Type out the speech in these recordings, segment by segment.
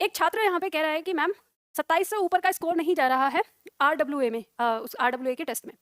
एक छात्र यहाँ पे कह रहा है कि मैम 27 से ऊपर का स्कोर नहीं जा रहा है आरडब्ल्यूए में, उस आरडब्ल्यूए के टेस्ट में।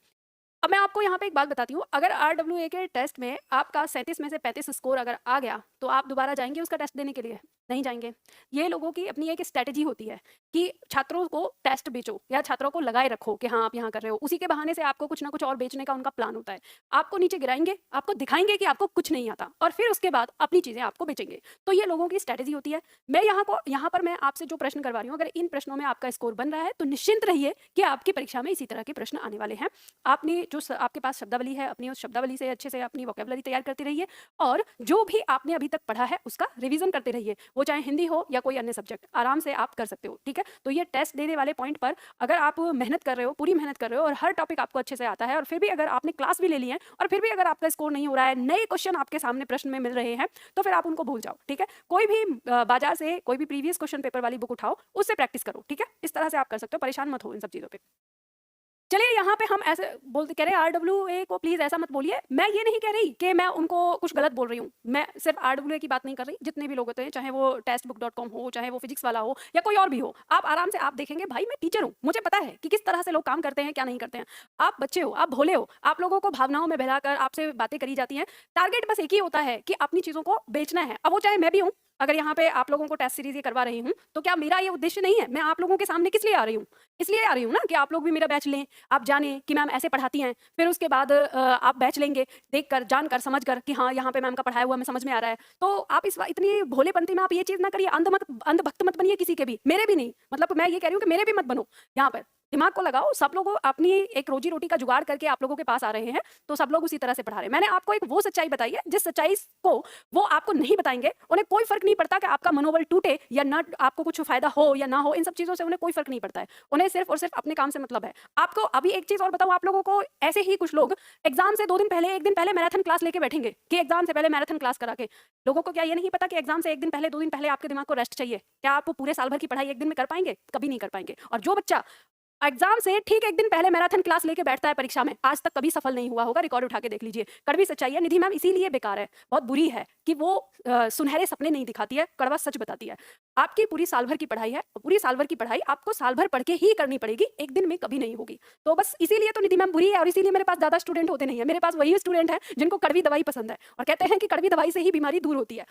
अब मैं आपको यहाँ पे एक बात बताती हूँ, अगर आरडब्ल्यूए के टेस्ट में आपका 37 में से 35 स्कोर अगर आ गया तो आप दोबारा जाएंगे उसका टेस्ट देने के लिए? नहीं जाएंगे। ये लोगों की अपनी एक स्ट्रेटेजी होती है कि छात्रों को टेस्ट बेचो या छात्रों को लगाए रखो कि हाँ आप यहाँ कर रहे हो, उसी के बहाने से आपको कुछ ना कुछ और बेचने का उनका प्लान होता है। आपको नीचे गिराएंगे, आपको दिखाएंगे कि आपको कुछ नहीं आता और फिर उसके बाद अपनी चीजें आपको बेचेंगे। तो ये लोगों की स्ट्रेटेजी होती है। मैं यहाँ पर मैं आपसे जो प्रश्न करवा रही हूँ, अगर इन प्रश्नों में आपका स्कोर बन रहा है तो निश्चिंत रहिए कि आपकी परीक्षा में इसी तरह के प्रश्न आने वाले हैं। आपने जो आपके पास शब्दावली है, अपनी उस शब्दावली से अच्छे से अपनी वोकैबुलरी तैयार करती रहिए और जो भी आपने अभी तक पढ़ा है उसका रिवीजन करते रहिए, वो चाहे हिंदी हो या कोई अन्य सब्जेक्ट, आराम से आप कर सकते हो। ठीक है, तो ये टेस्ट देने वाले पॉइंट पर अगर आप मेहनत कर रहे हो, पूरी मेहनत कर रहे हो और हर टॉपिक आपको अच्छे से आता है और फिर भी अगर आपने क्लास भी ले ली है और फिर भी अगर आपका स्कोर नहीं हो रहा है, नए क्वेश्चन आपके सामने प्रश्न में मिल रहे हैं, तो फिर आप उनको भूल जाओ। ठीक है, कोई भी बाजार से कोई भी प्रीवियस क्वेश्चन पेपर वाली बुक उठाओ, उससे प्रैक्टिस करो। ठीक है, इस तरह से आप कर सकते हो, परेशान मत हो इन सब चीजों पे। चलिए यहाँ पे हम ऐसे बोलते कह रहे हैं आरडब्ल्यूए को प्लीज ऐसा मत बोलिए। मैं ये नहीं कह रही कि मैं उनको कुछ गलत बोल रही हूँ, मैं सिर्फ आरडब्ल्यूए की बात नहीं कर रही, जितने भी लोग होते हैं, चाहे वो टेस्टबुक.com हो, चाहे वो फिजिक्स वाला हो या कोई और भी हो, आप आराम से आप देखेंगे, भाई मैं टीचर हूँ, मुझे पता है कि किस तरह से लोग काम करते हैं क्या नहीं करते हैं। आप बच्चे हो, आप भोले हो, आप लोगों को भावनाओं में बहलाकर आपसे बातें करी जाती हैं। टारगेट बस एक ही होता है कि अपनी चीजों को बेचना है। अब वो चाहे मैं भी हूँ, अगर यहाँ पे आप लोगों को टेस्ट सीरीज ये करवा रही हूँ, तो क्या मेरा ये उद्देश्य नहीं है? मैं आप लोगों के सामने किस लिए आ रही हूँ? इसलिए आ रही हूँ ना कि आप लोग भी मेरा बैच लें, आप जानें कि मैम ऐसे पढ़ाती हैं, फिर उसके बाद आप बैच लेंगे, देखकर, जानकर, समझकर कि हाँ यहाँ पे मैम का पढ़ाया हुआ हमें समझ में आ रहा है। तो आप इतनी भोलेपंती में आप ये चीज ना करिए, अंधभक्त मत बनिए किसी के भी, मेरे भी नहीं। मतलब मैं ये कह रही हूँ कि मेरे भी मत बनो। यहाँ पर दिमाग को लगाओ, सब लोग अपनी एक रोजी रोटी का जुगाड़ करके आप लोगों के पास आ रहे हैं, तो सब लोग उसी तरह से पढ़ा रहे हैं। मैंने आपको एक वो सच्चाई बताई है जिस सच्चाई को वो आपको नहीं बताएंगे, उन्हें कोई फर्क नहीं पड़ता कि आपका मनोबल टूटे या ना, आपको कुछ फायदा हो या ना हो, इन सब चीजों से उन्हें कोई फर्क नहीं पड़ता है। उन्हें सिर्फ और सिर्फ अपने काम से मतलब है। आपको अभी एक चीज और बताऊं, आप लोगों को ऐसे ही कुछ लोग एग्जाम से 2 दिन पहले, 1 दिन पहले मैराथन क्लास लेके बैठेंगे कि एग्जाम से पहले मैराथन क्लास करा के। लोगों को क्या ये नहीं पता कि एग्जाम से 1 दिन पहले, 2 दिन पहले आपके दिमाग को रेस्ट चाहिए? क्या आप पूरे साल भर की पढ़ाई 1 दिन में कर पाएंगे? कभी नहीं कर पाएंगे। और जो बच्चा एग्जाम से ठीक 1 दिन पहले मैराथन क्लास लेके बैठता है परीक्षा में, आज तक कभी सफल नहीं हुआ होगा। रिकॉर्ड उठा के देख लीजिए। कड़वी सच्चाई है, निधि मैम इसीलिए बेकार है, बहुत बुरी है कि वो सुनहरे सपने नहीं दिखाती है, कड़वा सच बताती है। आपकी पूरी साल भर की पढ़ाई है, पूरी साल भर की पढ़ाई आपको साल भर पढ़ के ही करनी पड़ेगी, 1 दिन में कभी नहीं होगी। तो बस इसीलिए तो निधि मैम बुरी है और इसीलिए मेरे पास ज्यादा स्टूडेंट होते नहीं है। मेरे पास वही स्टूडेंट है जिनको कड़वी दवाई पसंद है और कहते हैं कि कड़वी दवाई से ही बीमारी दूर होती है।